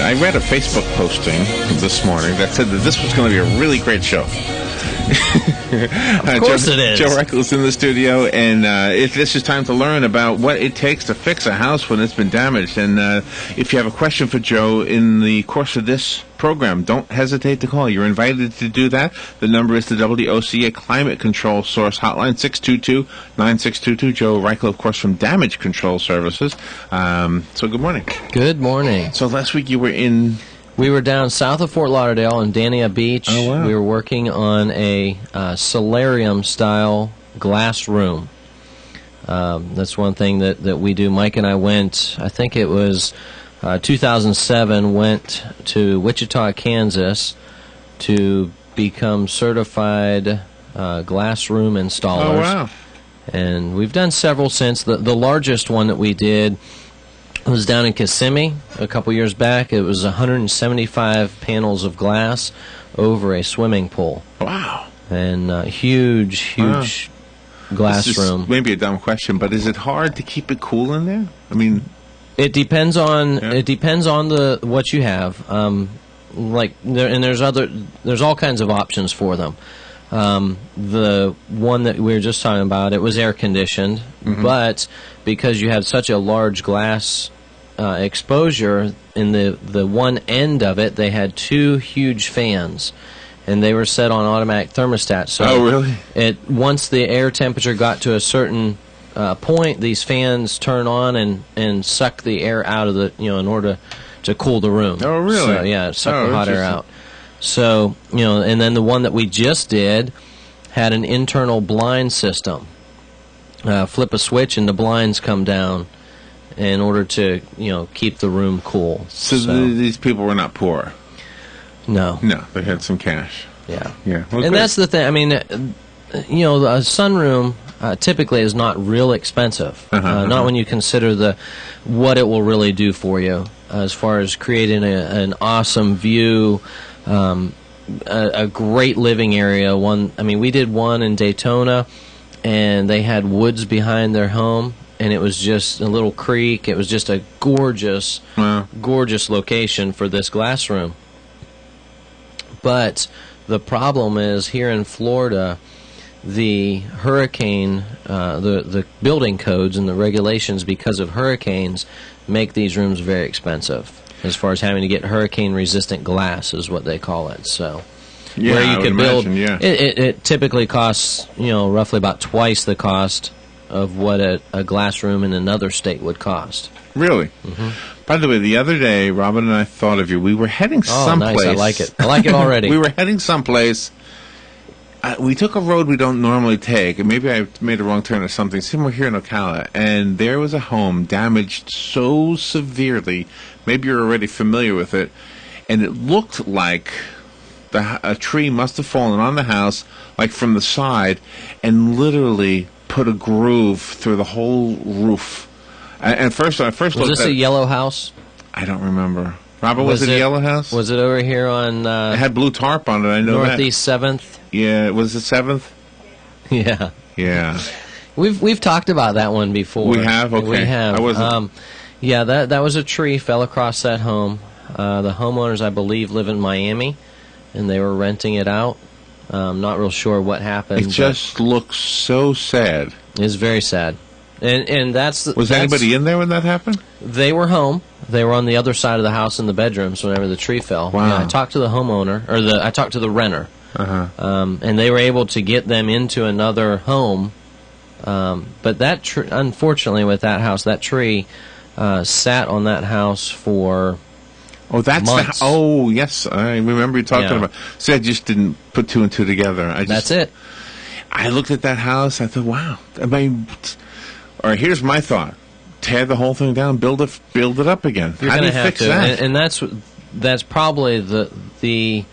I read a Facebook posting this morning that said that this was going to be a really great show. Of course it is. Joe Reichel is in the studio, and this is time to learn about what it takes to fix a house when it's been damaged. And if you have a question for Joe in the course of this program, don't hesitate to call. You're invited to do that. The number is the WOCA Climate Control Source Hotline, 622-9622. Joe Reichel, of course, from Damage Control Services. So good morning. Good morning. So last week you were in... We were down south of Fort Lauderdale in Dania Beach. Oh, wow. We were working on a solarium-style glass room. That's one thing that we do. Mike and I went, I think it was 2007, went to Wichita, Kansas to become certified glass room installers. Oh, wow. And we've done several since. The largest one that we did was down in Kissimmee a couple years back. It was 175 panels of glass over a swimming pool. Wow. And huge glass this is room. Maybe a dumb question, but is it hard to keep it cool in there? I mean, it depends on the what you have. There's all kinds of options for them. The one that we were just talking about, it was air conditioned, but because you had such a large glass exposure, in the one end of it, they had two huge fans, and they were set on automatic thermostats. So oh, really? Once the air temperature got to a certain point, these fans turn on and suck the air out of the, in order to cool the room. Oh, really? So, yeah, suck the hot air out. So, and then the one that we just did had an internal blind system. Flip a switch and the blinds come down in order to, keep the room cool. So these people were not poor? No. No, they had some cash. Yeah. Yeah. Well, and that's the thing. I mean, a sunroom typically is not real expensive. Not when you consider what it will really do for you as far as creating an awesome view, a great living area. We did one in Daytona, and they had woods behind their home, and it was just a little creek. It was just a gorgeous, gorgeous location for this glass room. But the problem is here in Florida, the hurricane, the building codes and the regulations because of hurricanes make these rooms very expensive. As far as having to get hurricane-resistant glass is what they call it. So, yeah, where you could build, it typically costs roughly about twice the cost of what a glass room in another state would cost. Really? By the way, the other day, Robin and I thought of you. We were heading someplace. Nice. I like it. I like it already. We were heading someplace. We took a road we don't normally take, and maybe I made a wrong turn or something, somewhere here in Ocala, and there was a home damaged so severely, maybe you're already familiar with it, and it looked like a tree must have fallen on the house, like from the side, and literally put a groove through the whole roof. And first, when I first looked was this a yellow house? I don't remember. Robert, was it a yellow house? Was it over here on... it had blue tarp on it, I know Northeast 7th? Yeah, was it 7th? Yeah. Yeah. We've talked about that one before. We have? Okay. We have. I wasn't... yeah, that was a tree fell across that home. The homeowners, I believe, live in Miami, and they were renting it out. Not real sure what happened. It just looks so sad. It's very sad. And was anybody in there when that happened? They were home. They were on the other side of the house in the bedrooms whenever the tree fell. Wow. Yeah, I talked to the homeowner, I talked to the renter, and they were able to get them into another home. But that unfortunately, with that house, that tree sat on that house for months. Oh, yes, I remember you talking about. So I just didn't put two and two together. That's it. I looked at that house. I thought, wow. All right, here's my thought: tear the whole thing down, build it up again. You're How do you have fix to, that? and that's probably the.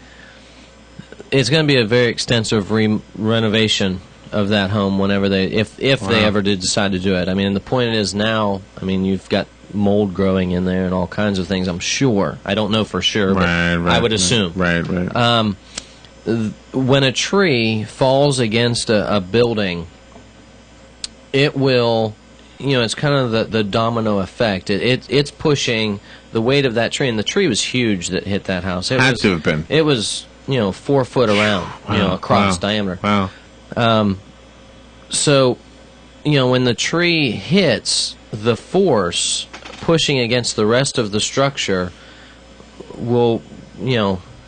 It's going to be a very extensive renovation of that home whenever if they ever did decide to do it. I mean, the point is now. I mean, you've got mold growing in there and all kinds of things. I'm sure. I don't know for sure, but I would assume. Right. When a tree falls against a building, it will, it's kind of the domino effect. It's pushing the weight of that tree, and the tree was huge that hit that house. It Had to have been. It was 4 foot around, across diameter. Wow. So, when the tree hits, the force pushing against the rest of the structure will,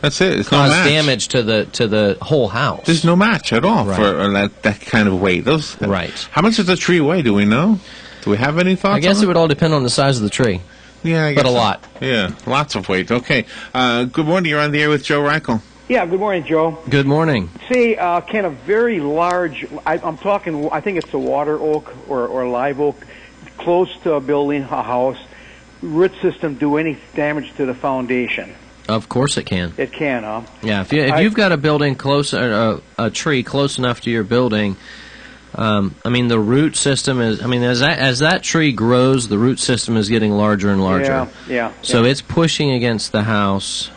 That's it. It's cause no match. damage to the whole house. There's no match at all Right. for that kind of weight. Right. How much does the tree weigh? Do we know? Do we have any thoughts? I guess on it would all depend on the size of the tree. Yeah, I guess but a so. lot. Yeah, lots of weight. Okay. Good morning. You're on the air with Joe Reichel. Yeah, good morning, Joe. Good morning. Say, can a very large, I'm talking, I think it's a water oak or live oak, close to a building, a house, root system do any damage to the foundation? Of course it can. It can, huh? Yeah, if you've got a building close, a tree close enough to your building, the root system is. As that tree grows, the root system is getting larger and larger. Yeah. So it's pushing against the house.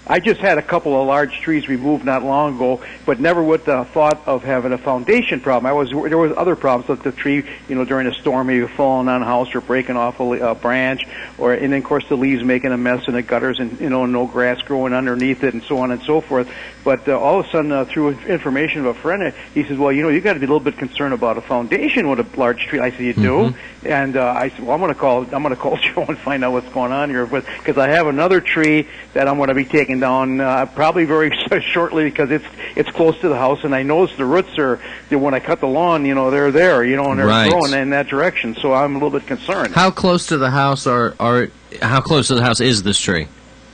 I just had a couple of large trees removed not long ago, but never with the thought of having a foundation problem. There was other problems with the tree, during a storm, maybe falling on a house or breaking off a branch, and then of course the leaves making a mess in the gutters, and no grass growing underneath it, and so on and so forth. But all of a sudden, through information of a friend, he says, "Well, you got to be a little bit concerned about a foundation with a large tree." I said, "You do?" And I said, "Well, I'm going to call Joe and find out what's going on here, because I have another tree that I'm going to be taking down probably very shortly, because it's close to the house, and I noticed the roots are, when I cut the lawn, they're there, and they're Right. growing in that direction. So I'm a little bit concerned." How close to the house how close to the house is this tree?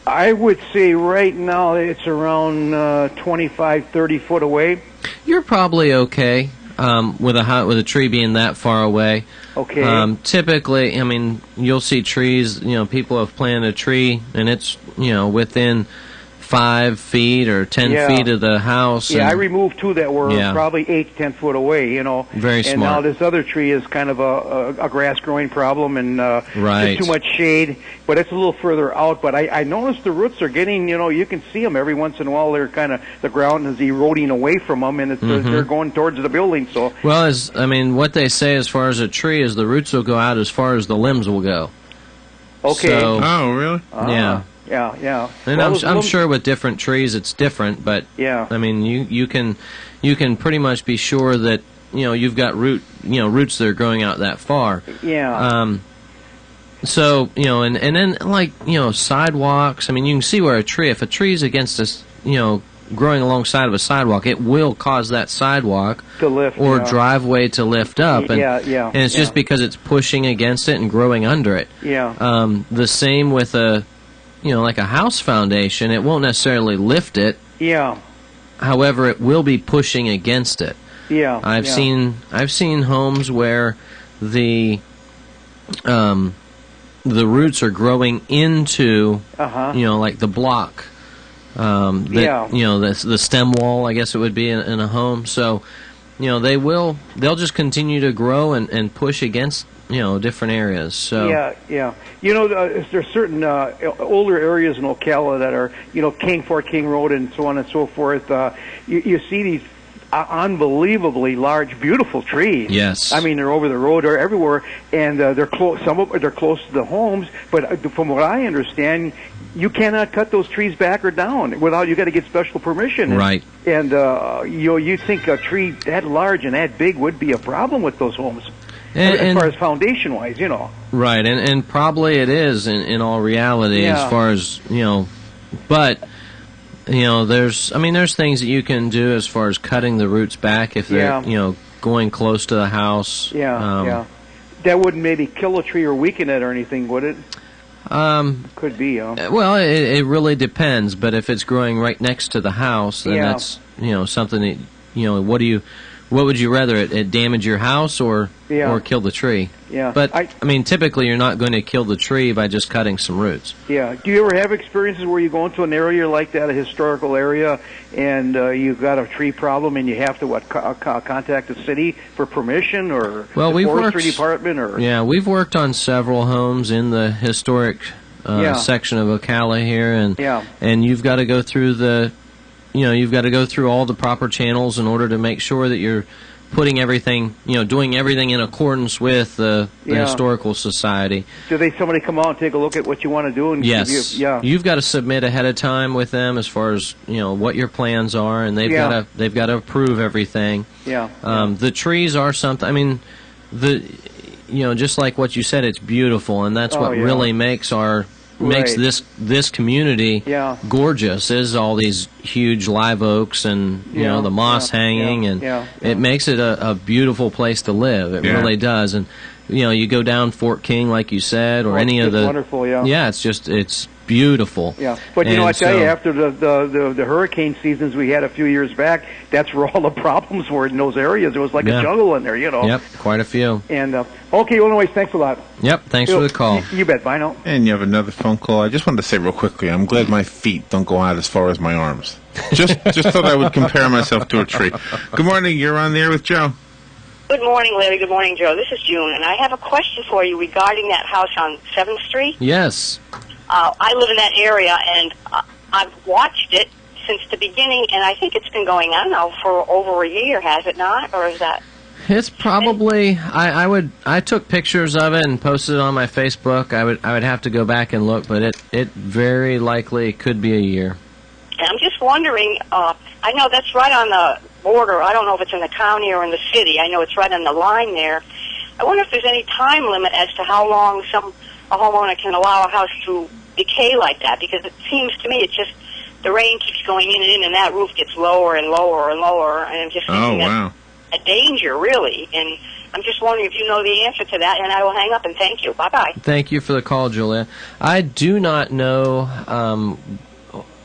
I would say right now it's around 25, 30 foot away. You're probably okay with a tree being that far away. Okay. Typically, you'll see trees. People have planted a tree, and it's within 5 feet or 10 feet of the house. Yeah, I removed two that were probably 8 to 10 foot away, Very and smart. now this other tree is kind of a grass growing problem, and Right. there's too much shade, but it's a little further out. But I noticed the roots are getting, you can see them every once in a while. They're kind of, the ground is eroding away from them, and they're going towards the building. So Well, what they say as far as a tree is the roots will go out as far as the limbs will go. okay, So, Oh, really? yeah. yeah. And Well, I'm sure with different trees it's different, but Yeah. you can pretty much be sure that you've got roots that are growing out that far. Yeah. So and then sidewalks. You can see where if a tree's against us, growing alongside of a sidewalk, it will cause that sidewalk To lift, or yeah. driveway to lift up. And, Yeah. And it's just because it's pushing against it and growing under it. Yeah. The same with like a house foundation. It won't necessarily lift it. Yeah. However, it will be pushing against it. Yeah. I've seen homes where the roots are growing into like the block. The stem wall, I guess it would be in a home. So they'll just continue to grow and push against different areas. So Yeah. There's certain older areas in Ocala that are, Fort King Road and so on and so forth. You see these unbelievably large, beautiful trees. Yes. They're over the road or everywhere, and they're close. Some of they're close to the homes, but from what I understand, you cannot cut those trees back or down without, you got to get special permission. Right. And you think a tree that large and that big would be a problem with those homes. As far as foundation-wise, Right, and probably it is in all reality, Yeah. as far as but there's things that you can do as far as cutting the roots back if they're going close to the house. Yeah. That wouldn't maybe kill a tree or weaken it or anything, would it? Could be. Well, it really depends. But if it's growing right next to the house, then Yeah. that's something that what would you rather, it damage your house or kill the tree? Yeah. But typically you're not going to kill the tree by just cutting some roots. Yeah. Do you ever have experiences where you go into an area like that, a historical area, and you've got a tree problem, and you have to contact the city for permission, or the forestry department, or? Yeah, we've worked on several homes in the historic section of Ocala here, and you've got to go through you've got to go through all the proper channels in order to make sure that you're putting everything, doing everything in accordance with the historical society. Do somebody come out and take a look at what you want to do? And yes. You've got to submit ahead of time with them as far as what your plans are, and they've got to approve everything. The trees are something. I mean, just like what you said, it's beautiful, and that's what really makes this community gorgeous, is all these huge live oaks and the moss hanging, and it makes it a beautiful place to live. It really does. And you go down Fort King, like you said, or any of the wonderful. It's beautiful. But I tell you, after the hurricane seasons we had a few years back, that's where all the problems were in those areas. It was like a jungle in there, Yep, quite a few. And okay, well, anyways, thanks a lot. Yep, thanks for the call. You bet. Bye now. And you have another phone call. I just wanted to say real quickly, I'm glad my feet don't go out as far as my arms. Just thought I would compare myself to a tree. Good morning. You're on the air with Joe. Good morning, Larry. Good morning, Joe. This is June, and I have a question for you regarding that house on 7th Street. Yes. I live in that area, and I've watched it since the beginning, and I think it's been going on now for over a year, has it not? Or is that... It's probably... I took pictures of it and posted it on my Facebook. I would have to go back and look, but it very likely could be a year. And I'm just wondering, I know that's right on the border. I don't know if it's in the county or in the city. I know it's right on the line there. I wonder if there's any time limit as to how long a homeowner can allow a house to decay like that, because it seems to me it's just the rain keeps going in, and that roof gets lower and lower and lower, and I'm just thinking that's a danger, really. And I'm just wondering if you know the answer to that, and I will hang up and thank you. Bye-bye. Thank you for the call, Julia. I do not know...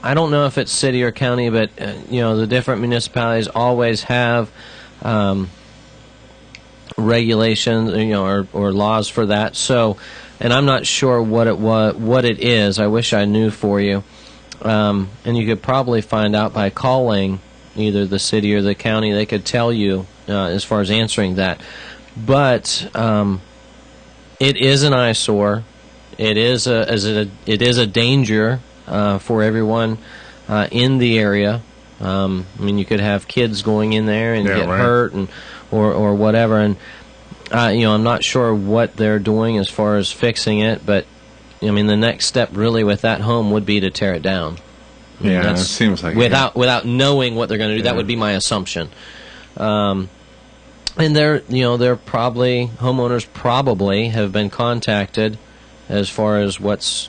I don't know if it's city or county, but the different municipalities always have regulations, or laws for that. So, and I'm not sure what it is. I wish I knew for you. And you could probably find out by calling either the city or the county. They could tell you as far as answering that. But it is an eyesore. It is a danger. For everyone in the area. I mean, you could have kids going in there and get hurt, or whatever. And I'm not sure what they're doing as far as fixing it, but I mean, the next step really with that home would be to tear it down. It seems like without knowing what they're going to do. That would be my assumption. And they're probably homeowners probably have been contacted as far as what's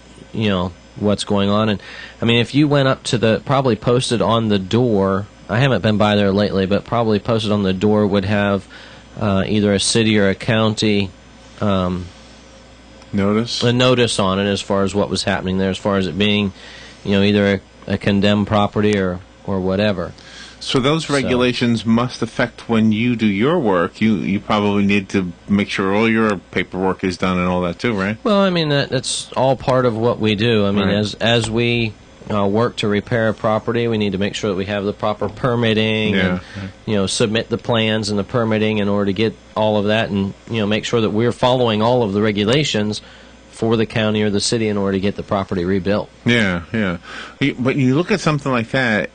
going on. And I mean, if you went up to probably posted on the door, I haven't been by there lately, but probably posted on the door would have either a city or a county a notice on it as far as what was happening there, as far as it being either a condemned property or whatever. So those regulations must affect when you do your work. You probably need to make sure all your paperwork is done and all that too, right? Well, I mean, that's all part of what we do. I mean, as we work to repair a property, we need to make sure that we have the proper permitting and submit the plans and the permitting in order to get all of that, and make sure that we're following all of the regulations for the county or the city in order to get the property rebuilt. Yeah. But you look at something like that.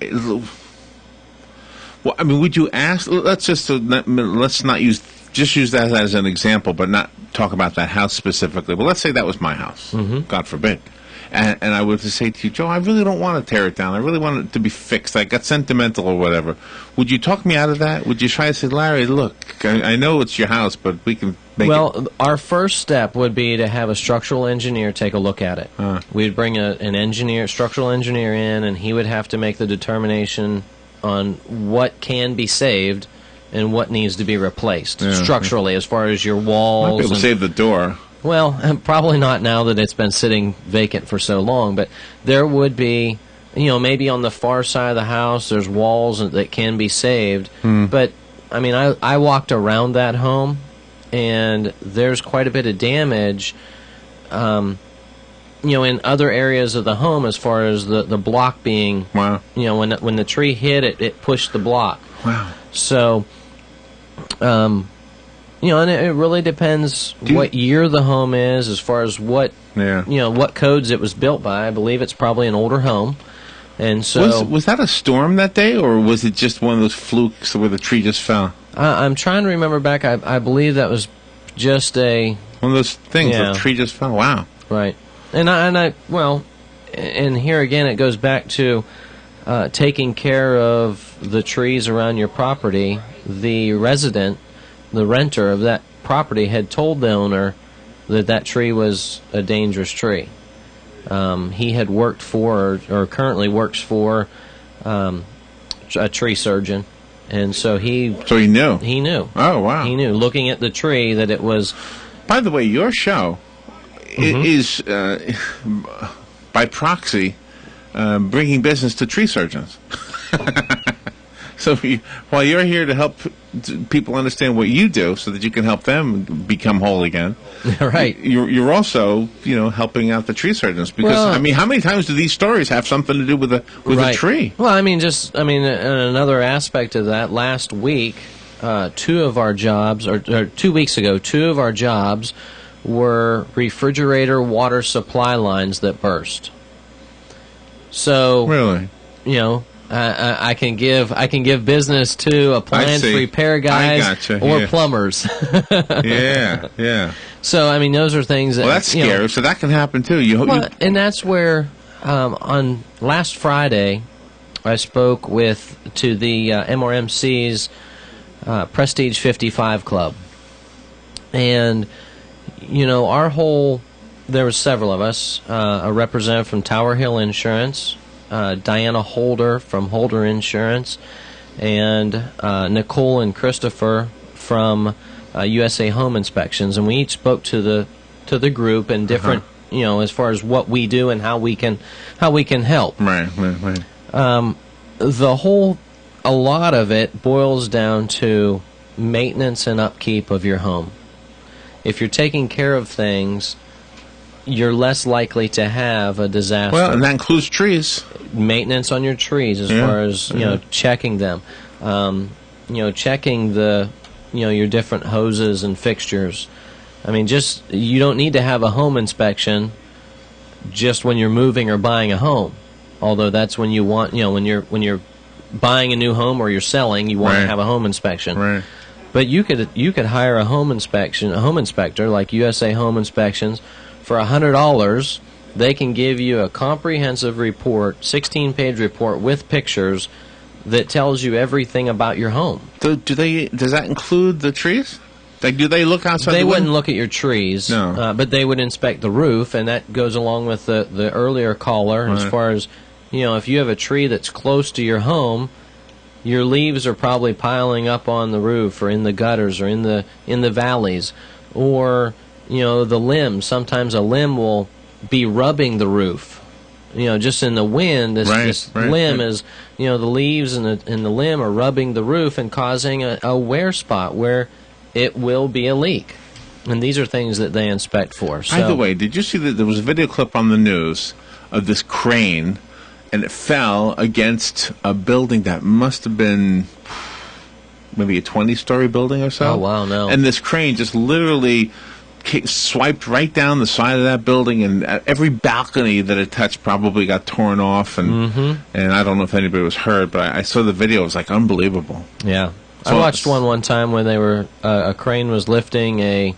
Well, I mean, would you ask? Let's not use that as an example, but not talk about that house specifically. But let's say that was my house, God forbid, and I were to say to you, Joe, I really don't want to tear it down. I really want it to be fixed. I got sentimental or whatever. Would you talk me out of that? Would you try to say, Larry, look, I know it's your house, but we can make it. Well, our first step would be to have a structural engineer take a look at it. We'd bring an structural engineer in, and he would have to make the determination on what can be saved and what needs to be replaced structurally, as far as your walls. Might be able to save the door. Well, probably not now that it's been sitting vacant for so long, but there would be, maybe on the far side of the house, there's walls that can be saved. But, I mean, I walked around that home, and there's quite a bit of damage, in other areas of the home, as far as the block being, when the tree hit it pushed the block. Wow. So, and it really depends what year the home is, as far as what codes it was built by. I believe it's probably an older home, And so, was that a storm that day, or was it just one of those flukes where the tree just fell? I'm trying to remember back. I believe that was just one of those things. The tree just fell. Wow. Right. And here again, it goes back to taking care of the trees around your property. The resident, the renter of that property, had told the owner that tree was a dangerous tree. He had worked for, or currently works for, a tree surgeon, and so he knew. He knew. Oh, wow. He knew, looking at the tree, that it was. By the way, your show is, by proxy, bringing business to tree surgeons. So while you're here to help people understand what you do so that you can help them become whole again, right? You're also, helping out the tree surgeons, because, how many times do these stories have something to do with a tree? Well, another aspect of that, last week, 2 of our jobs, or 2 weeks ago, 2 of our jobs were refrigerator water supply lines that burst. So, really, I can give business to appliance repair guys or plumbers. Yeah. So those are things that. Well, that's scary. So that can happen too. And that's where on last Friday I spoke to the MRMC's Prestige 55 Club, and there was several of us, a representative from Tower Hill Insurance, Diana Holder from Holder Insurance, and Nicole and Christopher from USA Home Inspections, and we each spoke to the group and different, as far as what we do and how we can help. Right. A lot of it boils down to maintenance and upkeep of your home. If you're taking care of things, you're less likely to have a disaster. Well, and that includes trees. Maintenance on your trees, as far as checking them, checking your different hoses and fixtures. You don't need to have a home inspection just when you're moving or buying a home. Although that's when you want, when you're buying a new home or you're selling, you want to have a home inspection. Right. But you could hire a home inspector like USA Home Inspections for $100. They can give you a comprehensive report, 16-page report with pictures that tells you everything about your home. So does that include the trees? Like, do they look outside? They wouldn't look at your trees, no. But they would inspect the roof, and that goes along with the earlier caller, as far as, if you have a tree that's close to your home, your leaves are probably piling up on the roof or in the gutters or in the valleys, or the limbs. Sometimes a limb will be rubbing the roof. Just in the wind, this limb is, the leaves and the limb are rubbing the roof and causing a wear spot where it will be a leak. And these are things that they inspect for. By the way, did you see that there was a video clip on the news of this crane, and it fell against a building that must have been maybe a 20-story building or so? Oh, wow, no. And this crane just literally swiped right down the side of that building, and every balcony that it touched probably got torn off, and I don't know if anybody was hurt, but I saw the video. It was like unbelievable. Yeah. So I watched one time when they were a crane was lifting a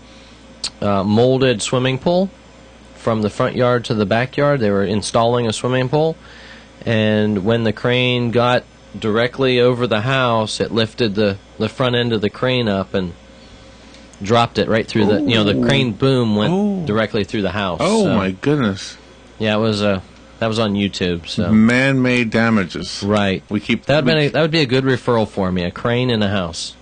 molded swimming pool from the front yard to the backyard. They were installing a swimming pool, and when the crane got directly over the house, it lifted the front end of the crane up and dropped it right through the crane boom went directly through the house. Oh, my goodness. Yeah, that was on YouTube. So man-made damages. Right. That would be a good referral for me. A crane in a house.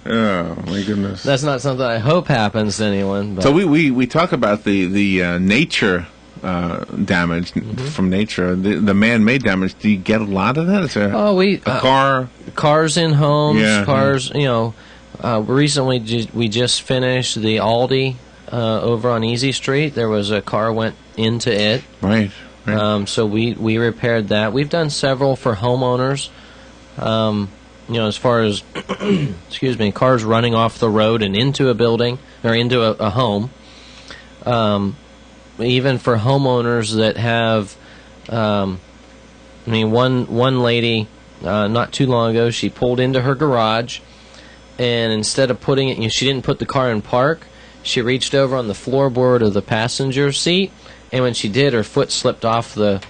Oh my goodness. That's not something I hope happens to anyone. But. So we talk about the nature damage from nature. The man-made damage. Do you get a lot of that? Is there cars in homes, cars. Recently we just finished the Aldi. Over on Easy Street, there was a car went into it. Right. So we repaired that. We've done several for homeowners. As far as cars running off the road and into a building or into a home. even for homeowners that have, one lady not too long ago, she pulled into her garage, and instead of putting it, she didn't put the car in park. She reached over on the floorboard of the passenger seat, and when she did, her foot slipped off the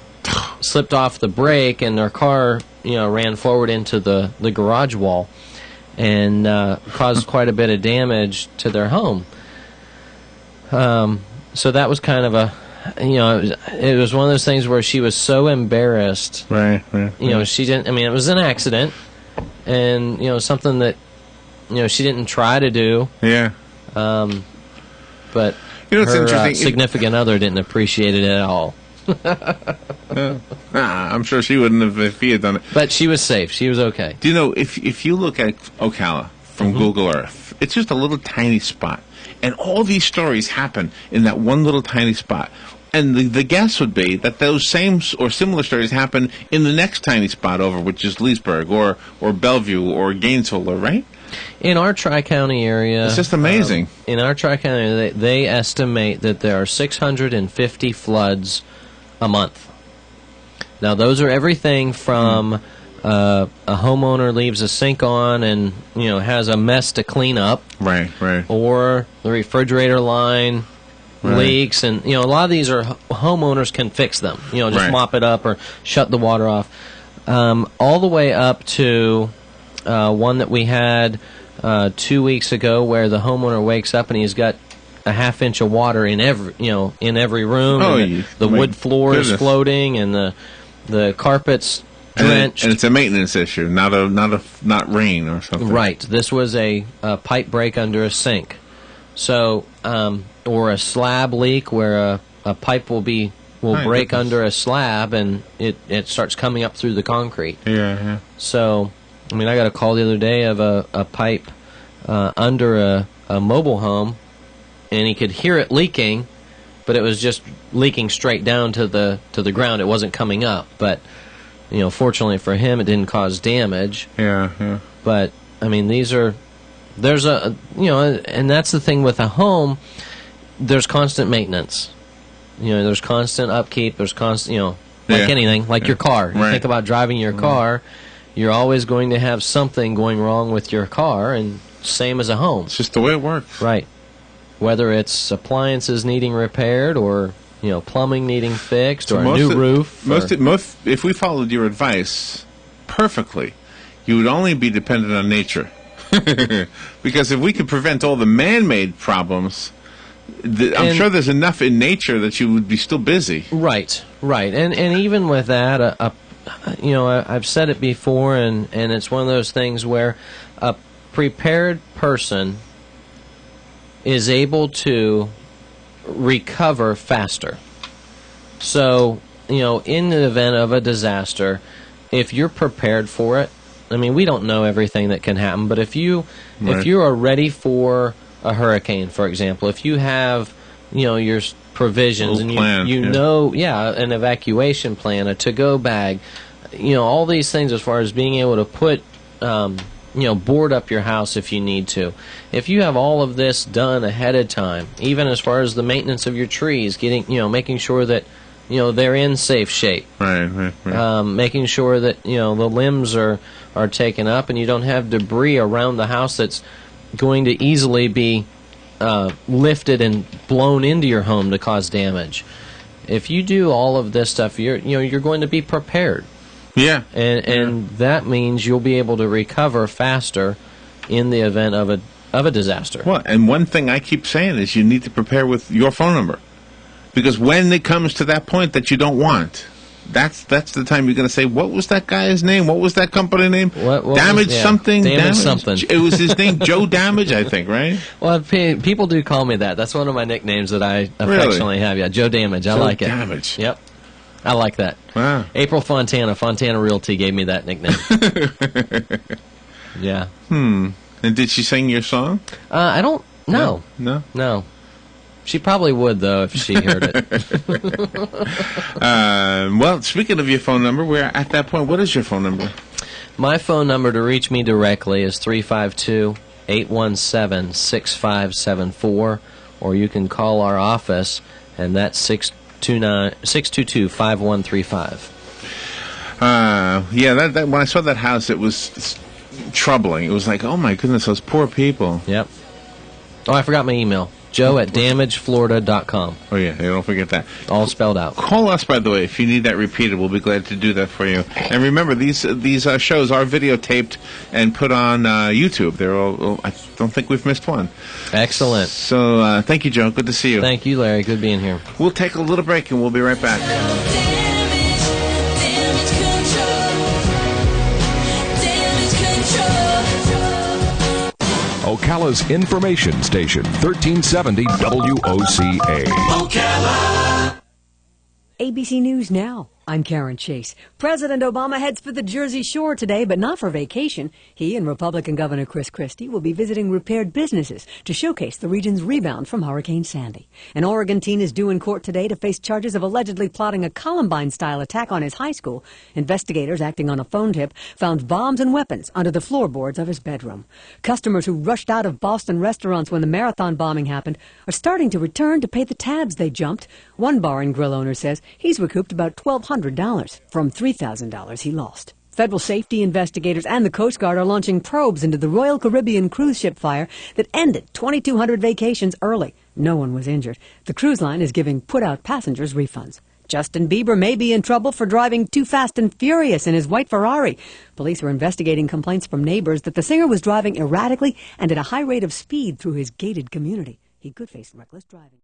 brake, and their car, ran forward into the garage wall, and caused quite a bit of damage to their home. So that was kind of it was one of those things where she was so embarrassed. Right. She didn't. It was an accident, and something that she didn't try to do. Yeah. But it's her interesting. Significant other didn't appreciate it at all. I'm sure she wouldn't have if he had done it. But she was safe. She was okay. Do you know, if you look at Ocala from Google Earth, it's just a little tiny spot. And all these stories happen in that one little tiny spot. And the guess would be that those same or similar stories happen in the next tiny spot over, which is Leesburg or Bellevue or Gainesville, right? In our Tri-County area... It's just amazing. In our Tri-County area, they estimate that there are 650 floods a month. Now, those are everything from a homeowner leaves a sink on and, has a mess to clean up. Right. Or the refrigerator line leaks. And, a lot of these are homeowners can fix them. Just mop it up or shut the water off. All the way up to... one that we had 2 weeks ago, where the homeowner wakes up and he's got a half inch of water in every room. Oh, and the wood floor is floating, and the carpet's drenched. And it's a maintenance issue, not rain or something. Right. This was a pipe break under a sink, so or a slab leak where a pipe will break under a slab, and it starts coming up through the concrete. Yeah. So. I got a call the other day of a pipe under a mobile home, and he could hear it leaking, but it was just leaking straight down to the ground. It wasn't coming up, but fortunately for him, it didn't cause damage. Yeah. But and that's the thing with a home. There's constant maintenance. There's constant upkeep. There's constant, like anything, like your car. You think about driving your car. You're always going to have something going wrong with your car, and same as a home. It's just the way it works. Right. Whether it's appliances needing repaired, or plumbing needing fixed, or a new roof. Most, if we followed your advice perfectly, you would only be dependent on nature. Because if we could prevent all the man-made problems, I'm sure there's enough in nature that you would be still busy. Right. And even with that, I've said it before, and it's one of those things where a prepared person is able to recover faster. So, in the event of a disaster, if you're prepared for it, we don't know everything that can happen, but if you are ready for a hurricane, for example, if you have, your provisions and an evacuation plan, a to-go bag, all these things as far as being able to put board up your house if you need to. If you have all of this done ahead of time, even as far as the maintenance of your trees, making sure that they're in safe shape, making sure that the limbs are taken up and you don't have debris around the house that's going to easily be lifted and blown into your home to cause damage. If you do all of this stuff, you're going to be prepared. Yeah. And that means you'll be able to recover faster in the event of a disaster. Well, and one thing I keep saying is you need to prepare with your phone number. Because when it comes to that point that you don't want, that's the time you're going to say, what was that guy's name? What was that company name? Damage something? Damage something. It was his name, Joe Damage, I think, right? Well, people do call me that. That's one of my nicknames that I affectionately have. Yeah, Joe Damage. I like it. Joe Damage. Yep. I like that. Wow. April Fontana Realty gave me that nickname. Yeah. And did she sing your song? I don't know. No. She probably would, though, if she heard it. Well, speaking of your phone number, we're at that point. What is your phone number? My phone number to reach me directly is 352-817-6574, or you can call our office and that's 622-5135. Yeah, that when I saw that house, it was troubling. It was like, oh my goodness, those poor people. Yep. Oh, I forgot my email. Joe@damageflorida.com. Oh yeah, don't forget that. All spelled out. Call us, by the way, if you need that repeated. We'll be glad to do that for you. And remember, these shows are videotaped and put on YouTube. They're all. I don't think we've missed one. Excellent. So thank you, Joe. Good to see you. Thank you, Larry. Good being here. We'll take a little break and we'll be right back. Ocala's information station, 1370 WOCA. Ocala. ABC News Now. I'm Karen Chase. President Obama heads for the Jersey Shore today, but not for vacation. He and Republican Governor Chris Christie will be visiting repaired businesses to showcase the region's rebound from Hurricane Sandy. An Oregon teen is due in court today to face charges of allegedly plotting a Columbine-style attack on his high school. Investigators, acting on a phone tip, found bombs and weapons under the floorboards of his bedroom. Customers who rushed out of Boston restaurants when the marathon bombing happened are starting to return to pay the tabs they jumped. One bar and grill owner says he's recouped about $1,200 from $3,000 he lost. Federal safety investigators and the Coast Guard are launching probes into the Royal Caribbean cruise ship fire that ended 2,200 vacations early. No one was injured. The cruise line is giving put-out passengers refunds. Justin Bieber may be in trouble for driving too fast and furious in his white Ferrari. Police are investigating complaints from neighbors that the singer was driving erratically and at a high rate of speed through his gated community. He could face reckless driving.